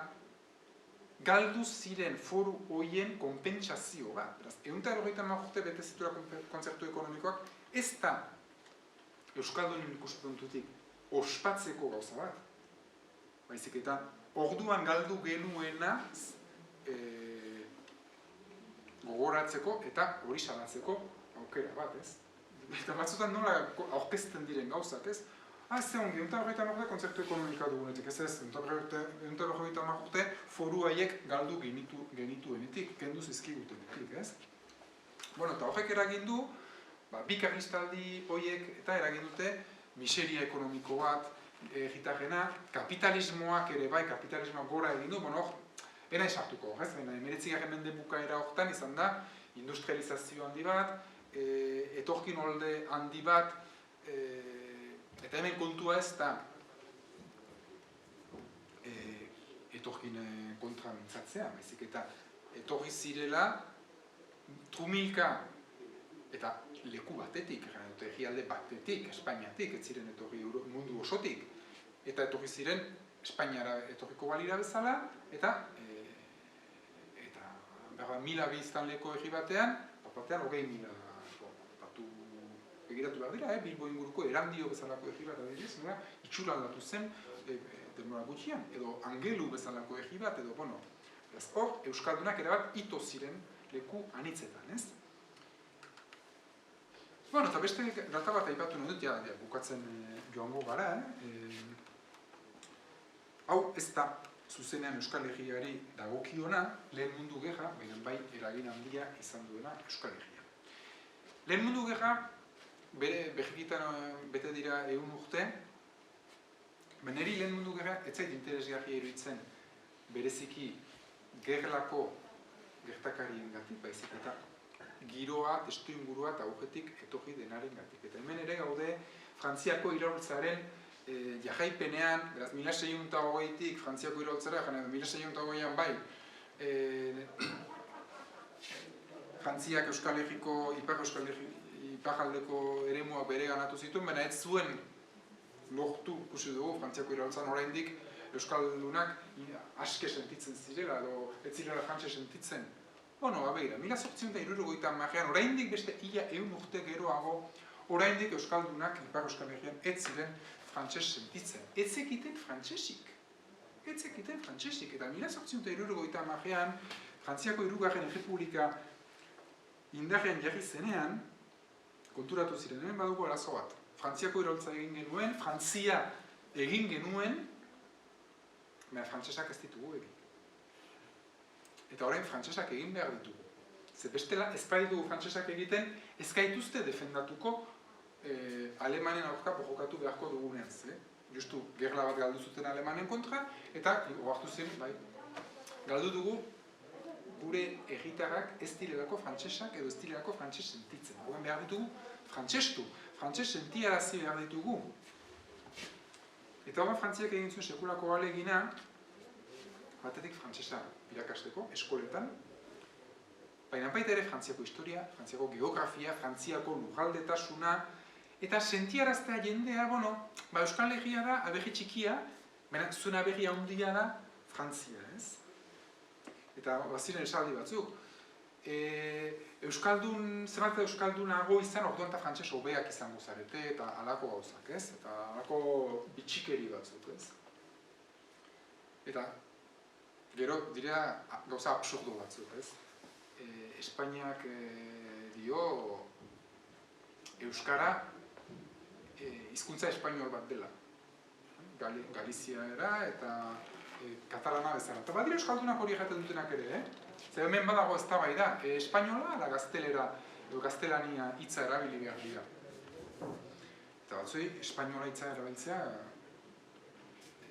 galdu ziren foru horien konpentsazio bat. 150 urte bete zituela kontzertu ekonomikoak ez da Euskaldunen ikuspuntutik ospatzeko gauza bat. Baizik eta orduan galdu genuena gogoratzeko eta hori salatzeko aukera bat, ez? Eta batzutan nola aurkezten diren gauzak, ez? Ze ongi, 150 urte kontzertu ekonomikoa dugunetik, ez ez? 150 urte foru haiek galdu genituenetik, kendu zizkigutenetik, ez? Bueno, eta horrek eragin du, bi karlistaldi horiek eta eragin dute miseria ekonomiko bat gitarrena, kapitalismoak ere bai, kapitalismoak gora egin du, bueno, ena esartuko, ez? 19. mende bukaera horretan izan da, industrializazio handi bat, etorkin holde handi bat, eta hemen kontua ez da etorkin kontra mintzatzea, baizik eta etorri zirela trumilka eta leku batetik, herrialde batetik, Espainiatik, ez ziren etorri mundu osotik, eta etorri ziren Espainiara etorriko balira bezala, eta 1000 biztanleko herri batean, batean 20.000 begiratu behar dira, Bilbo inguruko Erandio bezalako herri bat adibidez, itxura aldatu zen denbora gutxian, edo Angelu bezalako herri bat, edo, bueno, hor, Euskaldunak erabat ito ziren leku anitzetan, ez? Bueno, eta beste data bat aipatu nahi dut, ja, bukatzen joango gara, hau ez da zuzenean Euskal Herriari dagokiona, lehen mundu gerra, baina bai eragin handia izan duena Euskal Herria. Lehen mundu gerra, bere behikitan bete dira 100 urte, beneri lehen mundu gerra ez zait interesgarria iruditzen bereziki gerlako gertakarien gatik, baizik eta giroa, testu ingurua eta aurretik etorri denaren gatik. Eta hemen ere gaude Frantziako iraultzaren jarraipenean, beraz, 1620-tik Frantziako iraultzara, 1620an bai, Frantziak Euskal Herriko, iparraldeko eremuak bere ganatu zituen, baina ez zuen lortu, ikusi dugu, Frantziako iraultzan oraindik Euskaldunak aske sentitzen zirela, edo ez zirela frantse sentitzen. Bueno, begira, 1870an, oraindik beste ia 100 urte geroago, oraindik Euskaldunak Ipar Euskal Herrian ez ziren frantses sentitzen. Ez zekiten frantsesik. Eta 1870an, Frantziako Hirugarren Errepublika indarrean jarri zenean, konturatu ziren, hemen badugu arazo bat. Frantziako iraultza egin genuen, Frantzia egin genuen, baina frantsesak ez ditugu egin. Eta orain frantsesak egin behar ditugu. Ze bestela, ez baditugu frantsesak egiten, ez gaituzte defendatuko Alemanen aurka borrokatu beharko dugunean. Justu, gerla bat galdu zuten Alemanen kontra, eta ohartu zen, bai, galdu dugu gure herritarrak ez direlako frantsesak edo ez direlako frantses sentitzen. Horren behar ditugu frantsestu, frantses sentiarazi behar ditugu. Eta horren Frantziak egin zuen sekulako ahalegina, batetik frantsesa irakasteko, eskoletan, baina baita ere Frantziako historia, Frantziako geografia, Frantziako lurraldetasuna, eta sentiaraztea jendea, bueno, Euskal Herria da, aberri txikia, baina zuen aberri handia da Frantzia, ez? Eta baziren esaldi batzuk. Zenbat Euskaldunago izan, orduan eta frantses hobeak izango zarete, eta halako gauzak, ez? Eta halako bitxikeri batzuk, ez? Eta gero dira gauza absurdo batzuk, ez? Espainiak dio Euskara hizkuntza espainol bat dela. Galiziara eta katalana bezala. Eta badira Euskaldunak hori jaten dutenak ere, Zer hemen badago eztabaida, espainola ala gaztelera edo gaztelania hitza erabili behar dira. Eta batzui, espainola hitza erabiltzea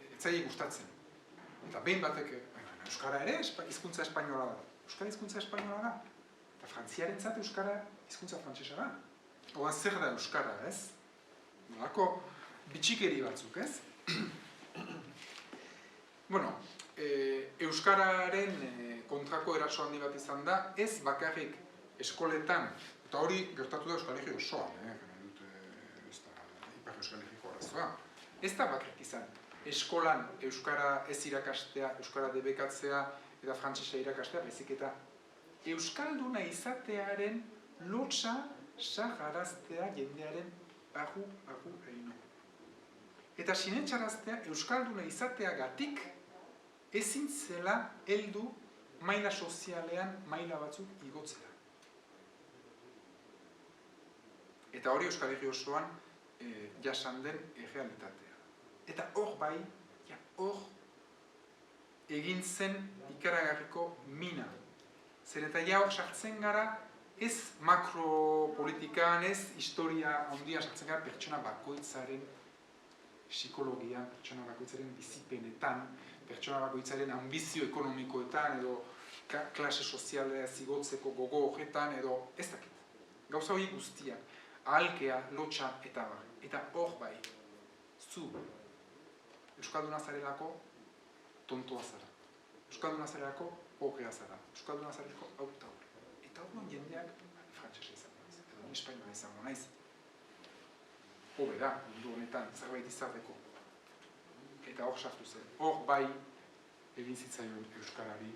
ez zaie gustatzen. Eta behin batek, Euskara ere hizkuntza espainola da. Euskara hizkuntza espainola da. Eta Eta frantziarentzat euskara hizkuntza frantsesa da. Oan zer da euskara, ez? Nolako bitxikeri batzuk, ez? Bueno, euskararen kontrako eraso handi bat izan da, ez bakarrik eskoletan, eta hori gertatu da Euskal Herri osoan, ez da Ipar Euskal Herriko arazoa. Ez da bakarrik izan, eskolan euskara ez irakastea, euskara debekatzea eta frantsesa irakastea, baizik eta euskalduna izatearen lotsa sagaraztea jendearen barru eino. Eta sinetxaraztea euskalduna izateagatik ezin zela heldu maila sozialean maila batzuk igotzera. Eta hori Euskal Herri osoan jasan den errealitatea. Eta hor bai, hor egin zen ikaragarriko mina. Zer eta hor sartzen gara, ez makropolitikan, ez historia handia sartzen gara pertsona bakoitzaren psikologia, pertsona bakoitzaren bizipenetan, pertsona bakoitzaren ambizio ekonomikoetan, edo klase sozialea zigotzeko gogo horretan, edo ez dakit. Gauza hori guztiak, ahalkea, lotxa eta bar. Eta hor bai, zu euskalduna zarelako tontoa zara. Euskalduna zarelako pobrea zara. Euskalduna zarelako auta hori. Eta hor jendeak frantsesa izango naiz, edo espainola izango naiz. Hobe da, mundu honetan, zerbait izateko. Eta hor sartu zen. Hor bai, egin zitzaion euskarari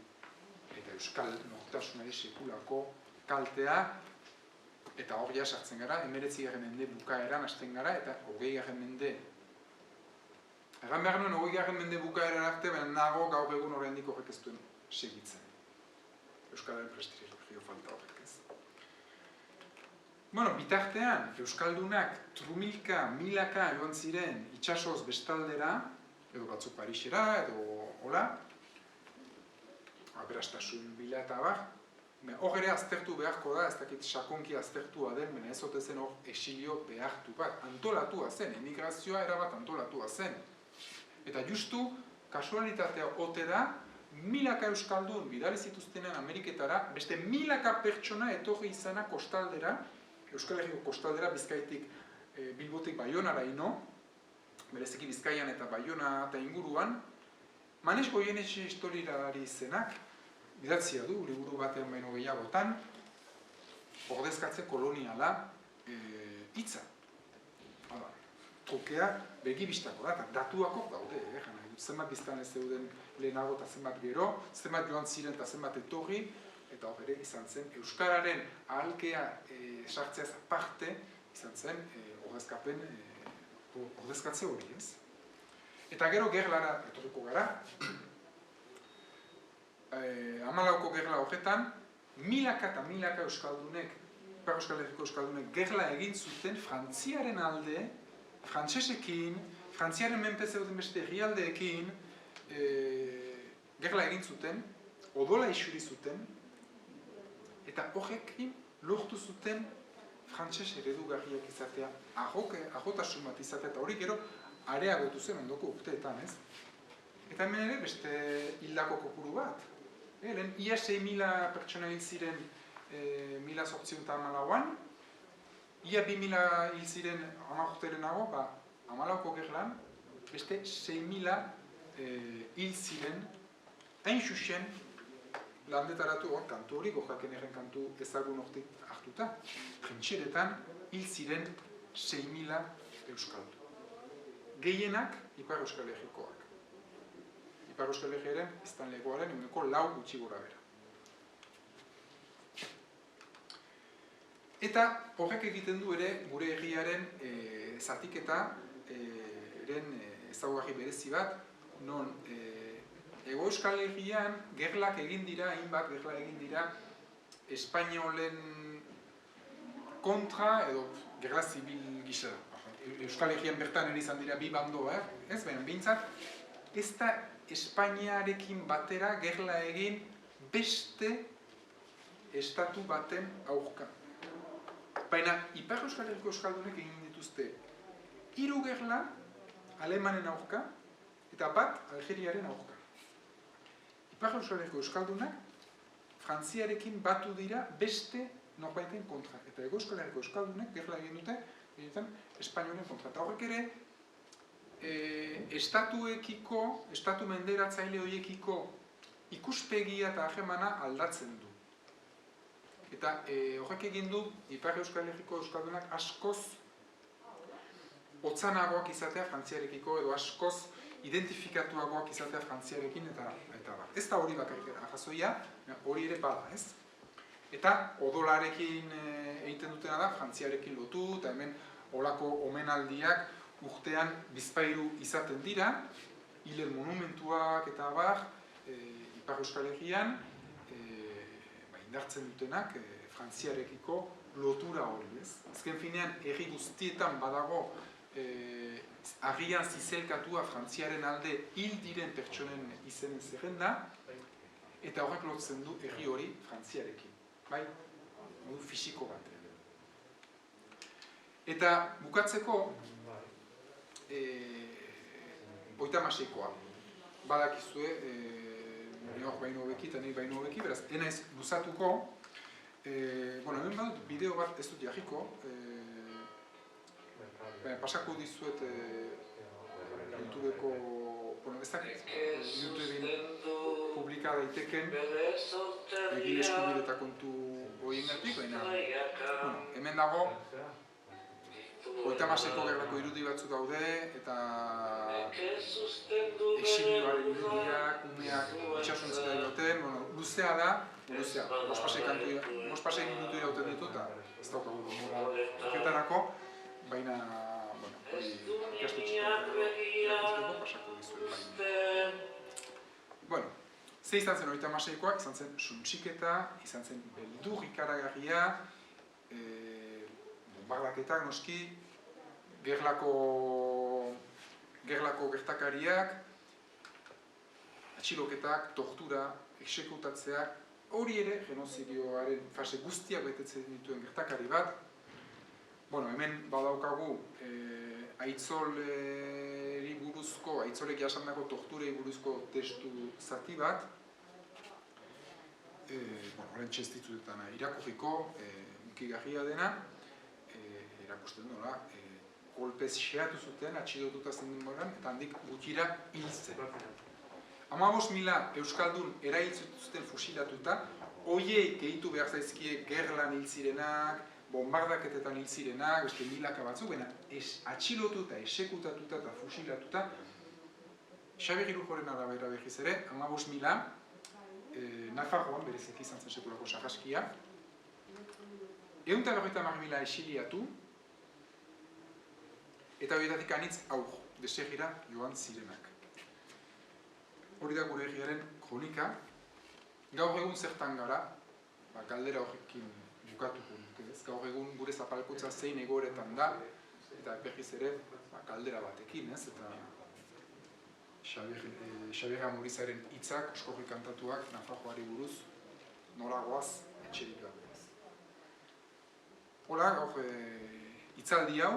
eta euskal nortasunari sekulako kaltea, eta hor ja sartzen gara, 19. mende bukaeran hasten gara, eta 20. mende. Egan behar nuen 20. mende bukaeran arte, baina nago gaur egun oraindik horrek ez duen segitzen. Euskararen prestigio falta horrek ez. Bueno, bitartean, euskaldunak trumilka, milaka egon ziren itsasoz bestaldera, edo batzuk Parisera, edo hola, aberastasun bila eta bar. Hor ere aztertu beharko da, ez dakit sakonki aztertua den, baina ez ote zen hor exilio behartu bat, antolatua zen, emigrazioa erabat antolatua zen. Eta justu, kasualitatea ote da, milaka euskaldun bidali zituztenen Ameriketara, beste milaka pertsona etorri izana kostaldera, Euskal Herriko kostaldera, Bizkaitik Bilbotik Baionara ino, bereziki Bizkaian eta Baiona eta inguruan, Manes Goienetxe historialari izenak, idatzia du, liburu batean baino gehiagotan, ordezkatze koloniala hitza. Trukea begibistako da, eta datuako daude, zenbat biztan ez zeuden lehenago eta zenbat gero, zenbat joan ziren eta zenbat etorri, eta hor ere izan zen, euskararen ahalkea sartzeaz aparte, izan zen ordezkatze hori, ez? Eta gero gerlara etorriko gara, 14ko gerla horretan, milaka eta milaka euskaldunek, Ipar Euskal Herriko euskaldunek gerla egin zuten Frantziaren alde, frantsesekin, Frantziaren menpe zeuden beste herrialdeekin gerla egin zuten, odola isuri zuten, eta horrekin lortu zuten frantses eredugarriak izatea, ahotasun bat izatea, eta hori gero areagotu zen ondoko urteetan, ez? Eta hemen ere beste hildako kopuru bat. Lehen, ia 6.000 pertsona hil ziren 1814an, ia 2.000 hil ziren 10 urterenago, 14ko gerlan, beste 6.000 hil ziren, hain xuxen, landetaratu kantu hori, Gojakeneren kantu ezagun hortik hartuta, trintxeretan hil ziren 6.000 euskaldu. Gehienak Ipar Euskal Herrikoak. Ipar Euskal Herriaren biztanlegoaren 4% gutxi gora bera. Eta horrek egiten du ere gure herriaren zatiketa ezaugarri berezi bat, non Hego Euskal Herrian gerlak egin dira, hainbat gerla egin dira, espainolen kontra edo gerla zibil gisa. Euskal Herrian bertan ere izan dira bi bandoak, ez baina bintzat, ez da Espainiarekin batera gerla egin beste estatu baten aurka. Baina Ipar Euskal Herriko euskaldunek egin dituzte 3 gerla Alemanen aurka eta bat Algeriaren aurka. Ipar Euskal Herriko euskaldunak Frantziarekin batu dira beste norbaiten kontra. Eta Hego Euskal Herriko euskaldunek gerla egin dute, Espainolen kontra. Eta horrek ere, estatu menderatzaile horiekiko ikuspegia eta hagimana aldatzen du. Eta horrek egin du, Ipar Euskal Herriko euskaldunak askoz otzanagoak izatea Frantziarekiko, edo askoz identifikatuagoak izatea Frantziarekin, eta ez da hori bakarrik arrazoia, hori ere bada, ez? Eta odolarekin egiten dutena da, Frantziarekin lotu, eta hemen olako omenaldiak urtean bizpahiru izaten dira, hiler monumentuak eta abar, Ipar Euskal Herrian, indartzen dutenak Frantziarekiko lotura hori, ez? Azken finean, herri guztietan badago agian zizelkatua Frantziaren alde hil diren pertsonen izen zerrenda, eta horrek lotzen du herri hori Frantziarekin, bai? Modu fisiko bat. Eta bukatzeko, 36koa. Badakizue, nioak baino hobeki eta nahi baino hobeki, beraz, enaiz luzatuko, hemen badut bideo bat ez dut jarriko, pasako dizuet YouTubeko, ez dakit, YouTubeen publika daiteken egin eskubide eta kontu horiengatik, baina hemen dago 36ko gerrako irudi batzu daude, eta exilioaren irudiak, umeak itxasuntzita dioten, luzea da, bospasei minutu irauten ditu, eta ez daukagu horretarako, baina, ikastetxeko pasako dizuet. Ze izan zen 36koak, izan zen suntxiketa, izan zen beldur ikaragarria, bombardaketak noski, gerlako gertakariak, atxiloketak, tortura, exekutatzeak, hori ere genozidioaren fase guztiak betetzen dituen gertakari bat. Hemen badaukagu aitzoleri buruzko, aitzolek jasandako torturei buruzko testu zati bat. Horren txestituetan irakurriko, unkigarria dena, erakusten dola, kolpez xeatu zuten, atxilotuta zen denboran, eta handik gutxira hil zen. 15.000 euskaldun erailtzuten fusilatuta, horiei gehitu behar zaizkie gerlan hil zirenak, bombardaketetan hil zirenak, beste milaka batzuk, baina atxilotuta, esekutatuta eta fusilatuta, Xabier Irujoren arabera behiz ere, 15.000, Nafarroan berezeki izan zen sekulako sarraskia, 150.000 exiliatu, eta horietatik anitz aur, desegira joan zirenak. Hori da gure herriaren kronika. Gaur egun zertan gara, galdera horrekin bukatuko nuke ez. Gaur egun gure zapalkuntza zein egoeretan da, eta berriz ere galdera batekin ez. Eta Xabier Amurizaren hitzak, oskorri kantatuak, Nafarroari buruz, noragoaz, etxerik gabe ez. Hola, gaur hitzaldi hau,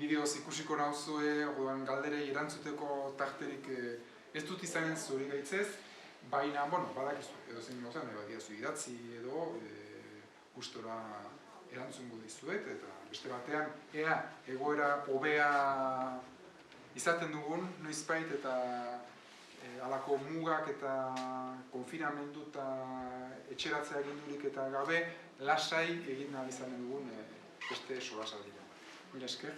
bideoz ikusiko nauzue, galderei erantzuteko tarterik ez dut izanen zuri gaitzez, baina, badakizu, edo zein gauza, nahi badiazu idatzi edo, gustora erantzungo dizuet, eta beste batean, ea, egoera hobea izaten dugun, noizbait, eta halako mugak eta konfinamendu eta etxeratzea egindurik eta gabe, lasai egin nahi izanen dugun beste solasaldi. Mila esker.